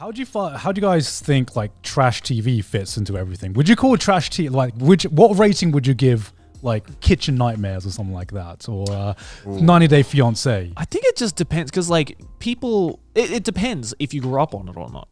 How do you guys think like trash TV fits into everything? Would you call trash TV like what rating would you give like Kitchen Nightmares or something like that, or 90 Day Fiancé? I think it just depends because like people, it depends if you grew up on it or not.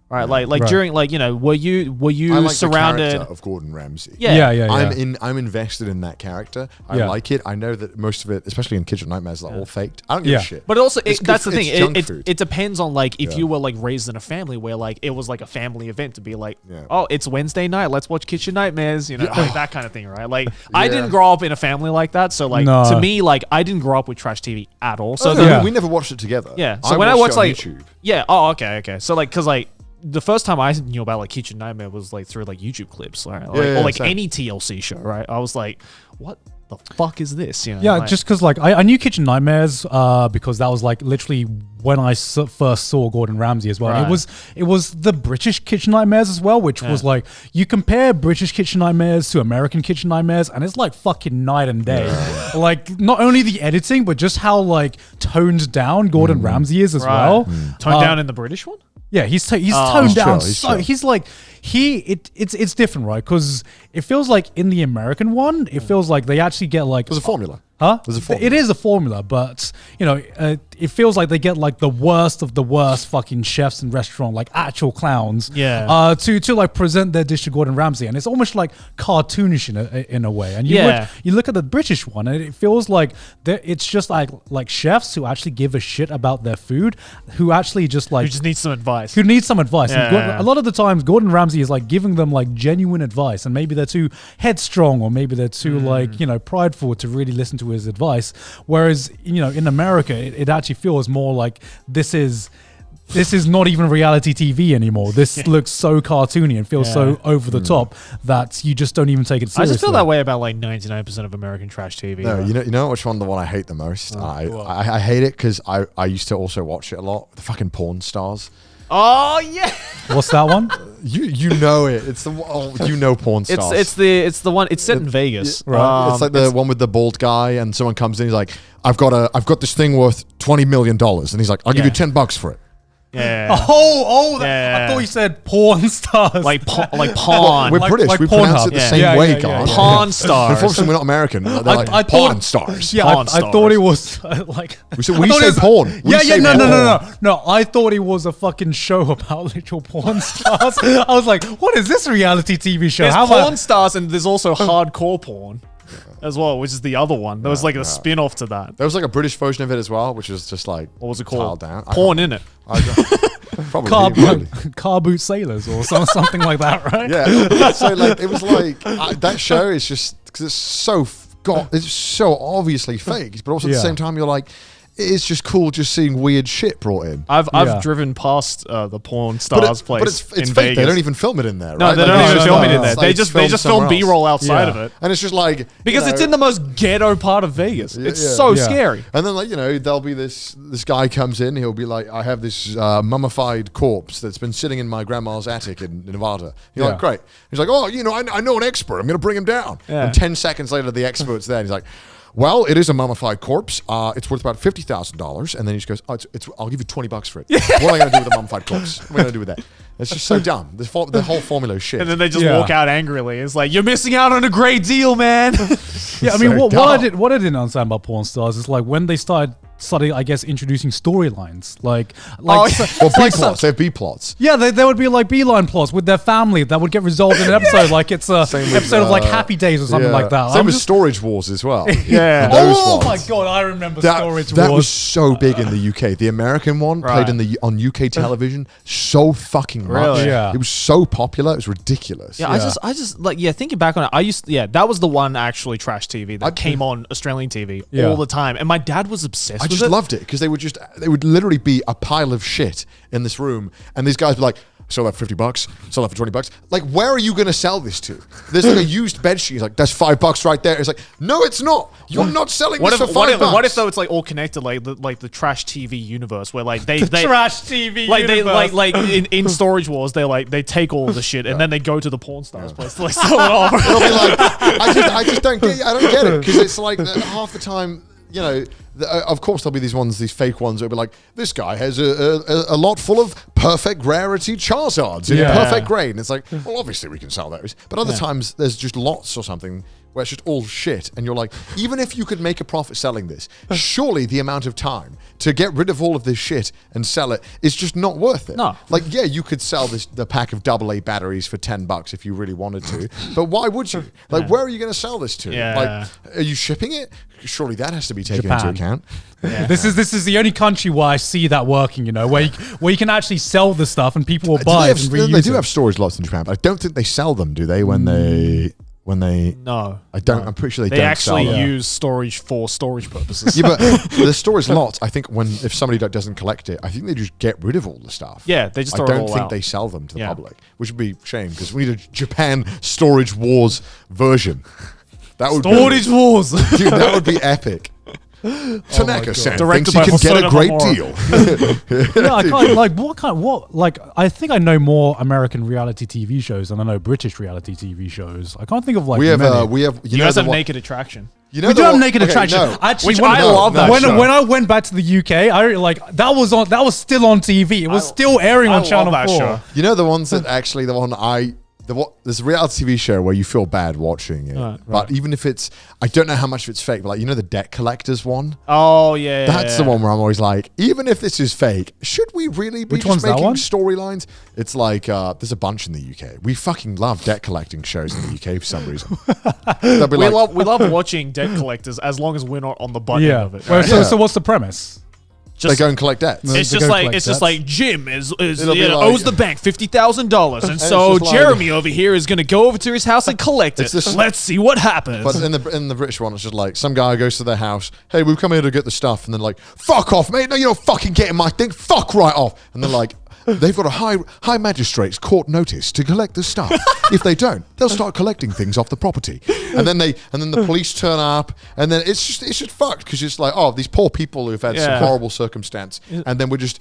Right, like during were you I like surrounded the character of Gordon Ramsay? Yeah. I'm invested in that character. I like it. I know that most of it, especially in Kitchen Nightmares, is all faked. I don't give a shit. But also, that's the thing. Junk food. It depends on like if you were like raised in a family where like it was like a family event to be like, oh, it's Wednesday night, let's watch Kitchen Nightmares, like that kind of thing, right? Like I didn't grow up in a family like that, so like to me, like I didn't grow up with trash TV at all. So we never watched it together. Yeah. So when I watched like YouTube. Yeah. Oh, okay. So like, cause like. The first time I knew about like Kitchen Nightmare was like through like YouTube clips, right? Or like any TLC show, right? I was like, what the fuck is this? Just because like I knew Kitchen Nightmares because that was like literally when I first saw Gordon Ramsay as well. Right. It was the British Kitchen Nightmares as well, which was like you compare British Kitchen Nightmares to American Kitchen Nightmares, and it's like fucking night and day. Like not only the editing, but just how like toned down Gordon Ramsay is as well. Toned down in the British one. Yeah, he's toned down. He's like it's different, right? Because it feels like in the American one, it feels like they actually get like There's a formula. Huh? There's a formula. It is a formula, but it feels like they get like the worst of the worst fucking chefs in restaurant, like actual clowns. Yeah. To like present their dish to Gordon Ramsay, and it's almost like cartoonish in a way. And you look at the British one, and it feels like it's just like chefs who actually give a shit about their food, who actually just like who just need some advice. Who needs some advice. Yeah. A lot of the times, Gordon Ramsay is like giving them like genuine advice, and maybe they're too headstrong, or maybe they're too prideful to really listen to his advice. Whereas in America, it actually feels more like this is not even reality TV anymore. This looks so cartoony and feels so over the top that you just don't even take it seriously. I just feel that way about like 99% of American trash TV. No, you know which one? The one I hate the most. I hate it because I used to also watch it a lot. The fucking porn stars. Oh yeah. What's that one? You know it. It's the porn stars. It's the one. It's set in Vegas. Right. It's like the one with the bald guy, and someone comes in. He's like, I've got this thing worth $20 million, and he's like, I'll give you $10 for it. Yeah. I thought you said porn stars. Like pawn. We're British. Like we pronounce it the same way, guys. Pawn stars. Unfortunately, we're not American. They're like pawn stars. Yeah, I thought it was like... We say porn. No, I thought it was a fucking show about literal porn stars. I was like, what is this reality TV show? There's porn stars, and there's also hardcore porn as well, which is the other one. There was like a spin-off to that. There was like a British version of it as well, which was just like... What was it called? Down. Porn in it. Probably. Car boot sailors or something like that, right? Yeah. So like it was like that show is just because it's so obviously fake, but also at the same time you're like, it's just cool just seeing weird shit brought in. I've driven past the porn stars place, but it's in fake. Vegas. They don't even film it in there. No, right? they don't even film it in there. They just film B-roll outside of it, and it's just like because it's in the most ghetto part of Vegas. It's so scary. And then like there'll be this guy comes in. He'll be like, I have this mummified corpse that's been sitting in my grandma's attic in Nevada. You're like, great. He's like, oh, I know an expert. I'm going to bring him down. Yeah. And 10 seconds later, the expert's there. And he's like, well, it is a mummified corpse. It's worth about $50,000. And then he just goes, I'll give you $20 for it. What am I going to do with a mummified corpse? What am I going to do with that? It's just so dumb. The whole formula is shit. And then they just walk out angrily. It's like, you're missing out on a great deal, man. I mean, what I didn't understand about porn stars is like when they started, I guess, introducing storylines. B-plots. They have B-plots. Yeah, they would be like B-line plots with their family that would get resolved in an episode. Like it's a episode of like Happy Days or something like that. Same with Storage Wars as well. My God, I remember Storage Wars. That was so big in the UK. The American one played on UK television so fucking much. Really? Yeah. It was so popular. It was ridiculous. Yeah, I just like thinking back on it. That was the one actually trash TV that came on Australian TV all the time, and my dad was obsessed with it. I just loved it because they would literally be a pile of shit in this room, and these guys would be like, sell that for $50, sell that for $20. Like, where are you going to sell this to? There's like a used bed sheet. He's like, that's $5 right there. It's like, no, it's not. You're not selling this for $5. What if though it's like all connected, like the trash TV universe, where like they trash TV like universe. they like in Storage Wars, they take all the shit and then they go to the porn stars place to like sell it off. It'll be like, I just don't get it because it's like half the time. you know, of course there'll be these fake ones that'll be like, this guy has a lot full of perfect rarity Charizards in perfect grade. And it's like, well, obviously we can sell those. But other times there's just lots or something where it's just all shit. And you're like, even if you could make a profit selling this, surely the amount of time to get rid of all of this shit and sell it is just not worth it. No. Like, yeah, you could sell the pack of AA batteries for $10 if you really wanted to. But why would you? Like, where are you going to sell this to? Yeah. Like, are you shipping it? Surely that has to be taken Japan. into account. Yeah. This is the only country where I see that working, you know, where you can actually sell the stuff and people will buy it and reuse it. They do have storage lots in Japan, but I don't think they sell them, do they? When they no, I don't. I'm pretty sure they they don't actually sell them. use storage for storage purposes. Yeah, but the storage lots, I think if somebody doesn't collect it, I think they just get rid of all the stuff. Yeah, they just I throw don't it all think out. they sell them to the public, which would be a shame because we need a Japan Storage Wars version. That would Storage Wars. Dude, that would be epic. Tanaka-san thinks Directed he can by get a Hosoda great Mamura. deal. Yeah, I can't, I think I know more American reality TV shows than I know British reality TV shows. I can't think of we have You know guys the have one- Naked Attraction. You know we the do have one- Naked okay, Attraction. no. Actually, Which when, I love that show. when I went back to the UK, that was still on TV. It was still airing on Channel 4. You know the ones that actually there's a reality TV show where you feel bad watching it, but even if I don't know how much of it's fake, but like, you know, the debt collectors one. Oh yeah, That's the one where I'm always like, even if this is fake, should we really be Which just one's that making one? storylines? It's like there's a bunch in the UK. We fucking love debt collecting shows in the UK for some reason. They'll be We like, love watching debt collectors as long as we're not on the button Yeah. of it. Well, right? so what's the premise? they go and collect debts. No. It's They just go like collect it's just debts. like Jim It'll be like- owes the bank $50,000, and so it's just like- Jeremy over here is going to go over to his house and collect it. It's this- Let's see what happens. But in the British one, it's just like some guy goes to their house. Hey, we've come here to get the stuff, and then like, fuck off, mate. No, you're not fucking getting my thing. Fuck right off. And they're like, they've got a high magistrate's court notice to collect the stuff. If they don't, they'll start collecting things off the property. And then the police turn up, and then it's just fucked because it's like, oh, these poor people who've had some horrible circumstance, and then we're just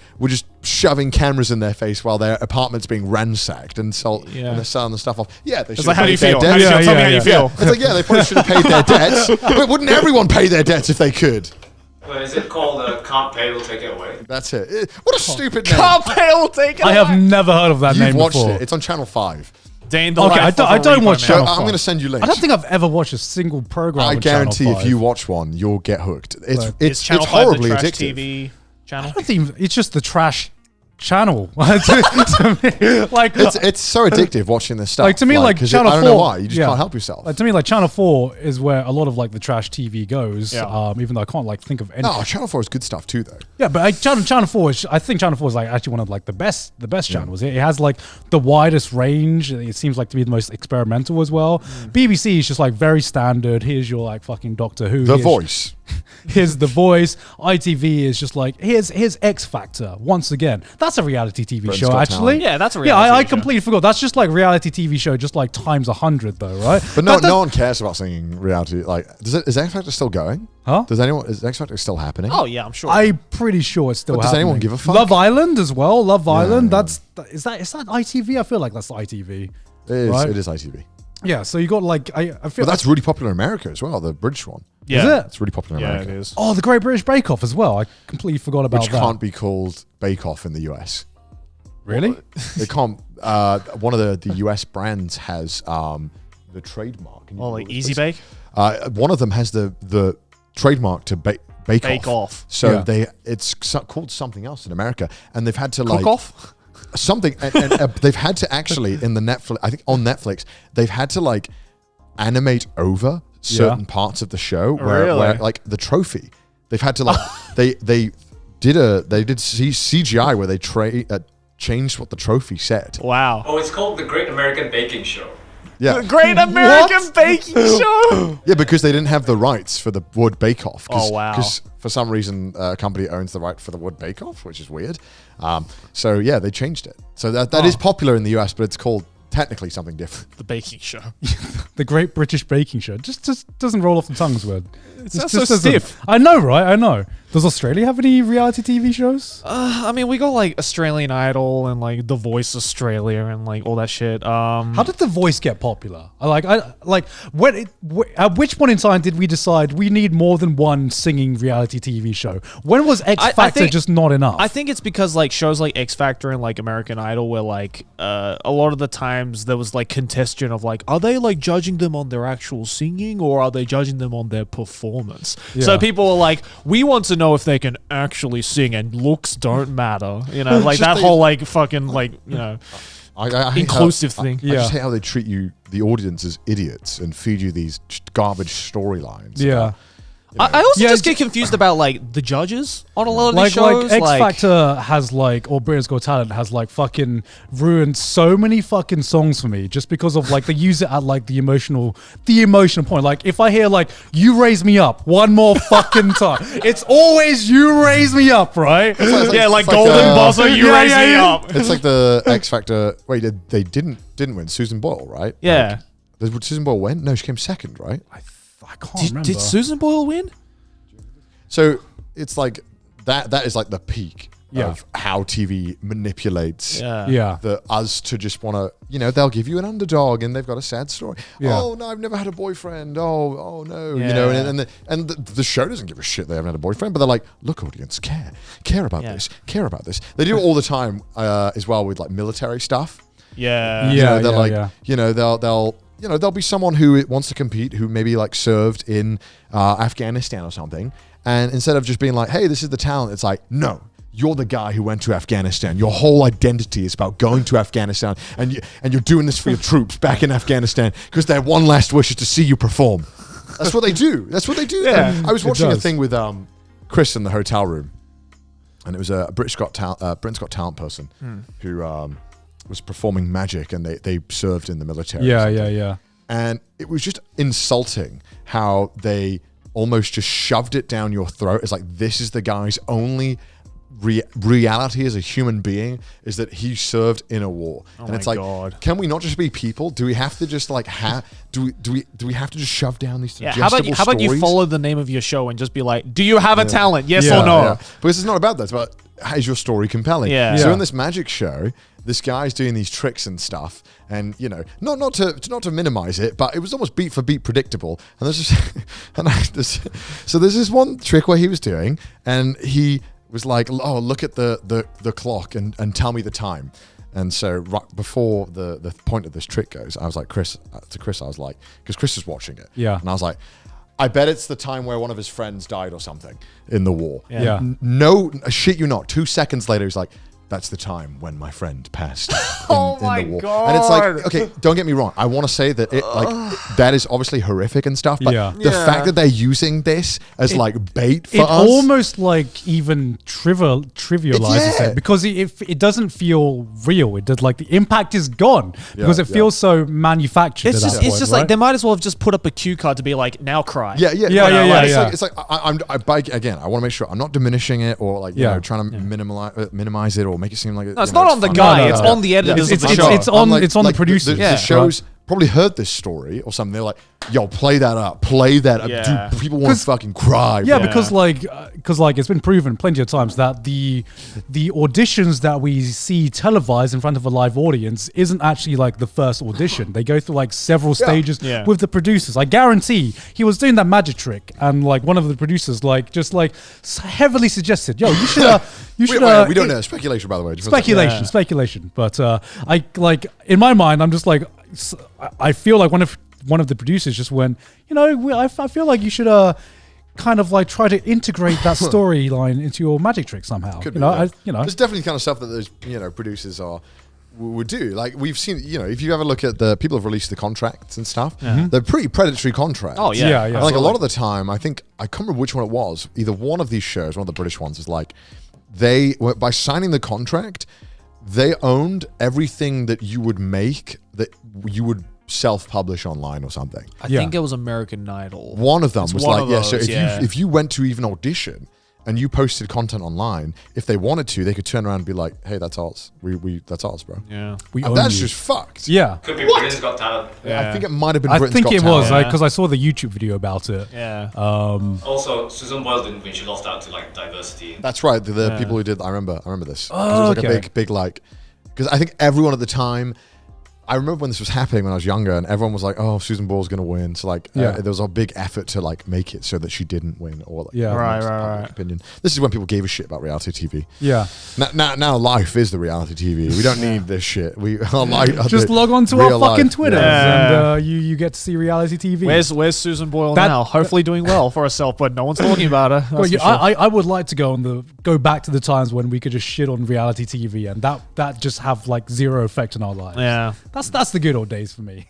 shoving cameras in their face while their apartment's being ransacked and they're selling the stuff off. Yeah, they should. it's like, how do you their feel? debts. Tell me how you feel. It's like, yeah, they probably should have paid their debts. But wouldn't everyone pay their debts if they could? Well, is it called Can't Pay, Will Take It Away? That's it. What a stupid name. Can't pay will take it I have never heard of that You've name watched before. it. It's on Channel 5. Dane, the Okay, life I of a don't watch repo Channel man. I'm 5. going to send you links. I don't think I've ever watched a single program. I on Channel guarantee 5. if you watch one, you'll get hooked. Is It's Channel 5 horribly the trash addictive. TV channel. I don't think it's just the trash channel. To me, like It's so addictive watching this stuff. Like, to me, like, 'cause Channel I don't know 4 why. You just yeah. can't help yourself. Like, to me, like Channel 4 is where a lot of like the trash TV goes. Yeah. Even though I can't like think of any. No, Channel 4 is good stuff too, though. Yeah, but like, Channel 4 is. I think Channel 4 is like actually one of like the best channels. It has like the widest range. It seems like to be the most experimental as well. BBC is just like very standard. Here's your like fucking Doctor Who. The Voice. Here's The Voice. ITV is just like here's X Factor once again. That's a reality TV Britain's show Got actually. Talent. Yeah, that's a Yeah, reality I TV show. completely forgot. That's just like reality TV show, just like times 100 though, right? But no one cares about singing reality. Like, is X Factor still going? Huh? Is X Factor still happening? Oh yeah, I'm sure. I'm pretty sure it's still But does happening. anyone give a fuck? Love Island as well. Love Island. Yeah. Is that ITV? I feel like that's ITV. It is. Right? It is ITV. Yeah. So you got like I feel But that's really popular in America as well. The British one. yeah, is it? It's really popular in yeah, America. it is. Oh, the Great British Bake Off as well. I completely forgot about Which that. can't be called Bake Off in the US. Really? They can't. One of the US brands has the trademark. Can you Oh, Google like this, Easy please? Bake. One of them has the trademark to bake Bake Off. So Yeah. it's called something else in America, and they've had to Cook like off. something, and they've had to actually in the Netflix. I think on Netflix they've had to like animate over certain parts of the show where Really? like the trophy. They've had to like they did CGI where they changed what the trophy said. Wow. Oh, it's called The Great American Baking Show. Yeah. Great American Baking Show. Yeah, because they didn't have the rights for the Wood Bake Off. Oh, wow. Because for some reason, a company owns the right for the Wood Bake Off, which is weird. So yeah, they changed it. So that is popular in the US, but it's called technically something different. The baking show. The Great British Baking Show. Just doesn't roll off the tongue as well. It sounds so stiff. I know, right? I know. Does Australia have any reality TV shows? I mean, we got like Australian Idol and like The Voice Australia and like all that shit. How did The Voice get popular? At which point in time did we decide we need more than one singing reality TV show? When was X Factor just not enough? I think it's because like shows like X Factor and like American Idol were like a lot of the times there was like contention of like, are they like judging them on their actual singing or are they judging them on their performance? Yeah. So people are like, we want to know if they can actually sing and looks don't matter. You know, like that whole like fucking like, you know, I inclusive thing. I just hate how they treat you, the audience, as idiots and feed you these garbage storylines. Yeah. I also just get confused about like the judges on a lot of these shows. Like X Factor has like, or Britain's Got Talent has like fucking ruined so many fucking songs for me just because of like they use it at like the emotional point. Like if I hear like "You Raise Me Up" one more fucking time, it's always "You Raise Me Up," right? Like Golden Buzzer, "You Raise Me Up." It's like the X Factor. Wait, they didn't win. Susan Boyle, right? Yeah. Did Susan Boyle win? No, she came second, right? I can't remember. Did Susan Boyle win? So it's like that is like the peak of how TV manipulates us to just want to, you know, they'll give you an underdog and they've got a sad story. Oh no, I've never had a boyfriend. Oh no, you know, and the show doesn't give a shit they haven't had a boyfriend, but they're like, look, audience, care about this. They do it all the time as well with like military stuff. There'll be someone who wants to compete who maybe like served in Afghanistan or something. And instead of just being like, hey, this is the talent, it's like, no, you're the guy who went to Afghanistan. Your whole identity is about going to Afghanistan and you're doing this for your troops back in Afghanistan because their one last wish is to see you perform. That's what they do. Yeah, I was watching a thing with Chris in the hotel room, and it was a Britain's Got Talent person who was performing magic, and they served in the military. Yeah. And it was just insulting how they almost just shoved it down your throat. It's like, this is the guy's only reality as a human being is that he served in a war. And it's like, God. Can we not just be people? Do we have to just like do we have to just shove down these suggestible how about you follow the name of your show and just be like, do you have a talent? Yes or no? Yeah. But this is not about that. It's about, is your story compelling? So in this magic show, this guy's doing these tricks and stuff, and you know, not to minimize it, but it was almost beat for beat predictable. And there's just, so there's this one trick where he was doing, and he was like, "Oh, look at the clock and tell me the time." And so right before the point of this trick goes, I was like, Chris, I was like, because Chris was watching it, and I was like, I bet it's the time where one of his friends died or something in the war. No, shit you not. 2 seconds later, he's like, that's the time when my friend passed in the war. God. And it's like, okay, don't get me wrong. I want to say that that is obviously horrific and stuff, but the fact that they're using this as like bait for us. It almost like even trivializes it because it doesn't feel real. It does, like the impact is gone because it feels so manufactured. It's just like they might as well have just put up a cue card to be like, now cry. It's like again, I want to make sure I'm not diminishing it or like you know, trying to minimize it or make it seem like it's not on the guy. It's on the editors of the show. It's on the producers. The shows probably heard this story or something. They're like, yo, play that up. Dude, people want to fucking cry. Yeah, because it's been proven plenty of times that the auditions that we see televised in front of a live audience isn't actually like the first audition. They go through like several stages with the producers. I guarantee he was doing that magic trick, and like one of the producers like just like heavily suggested, yo, you should we don't know. Speculation, by the way. Speculation. But I like in my mind, I'm just like, I feel like one of the producers just went, you know, I feel like you should kind of like try to integrate that storyline into your magic trick somehow. There's definitely kind of stuff that those producers would do. Like we've seen, if you ever look at the people have released the contracts and stuff, they're pretty predatory contracts. Oh yeah. And like a lot of the time, I can't remember which one it was. Either one of these shows, one of the British ones, is like by signing the contract, they owned everything that you would make that you would self-publish online or something. I think it was American Idol. One of them was like, so if you went to even audition and you posted content online, if they wanted to, they could turn around and be like, "Hey, that's ours. That's ours, bro." Yeah, that's just fucked. Yeah, could be Britain's Got Talent. Yeah. I think it might have been. I Britain's think Got it Talent. was because I saw the YouTube video about it. Yeah. Also, Susan Boyle didn't win. She lost out to like diversity. That's right. The people who did. I remember this. Oh, it was like a big like. Because I think everyone at the time. I remember when this was happening when I was younger, and everyone was like, "Oh, Susan Boyle's going to win." So like, there was a big effort to like make it so that she didn't win, or like, right. Opinion. This is when people gave a shit about reality TV. Yeah. Now life is the reality TV. We don't need this shit. We just log on to our fucking Twitters and you get to see reality TV. Where's Susan Boyle now? Hopefully doing well for herself, but no one's talking about her. Well, sure. I would like to go back to the times when we could just shit on reality TV and that just have like zero effect in our lives. Yeah. That's the good old days for me.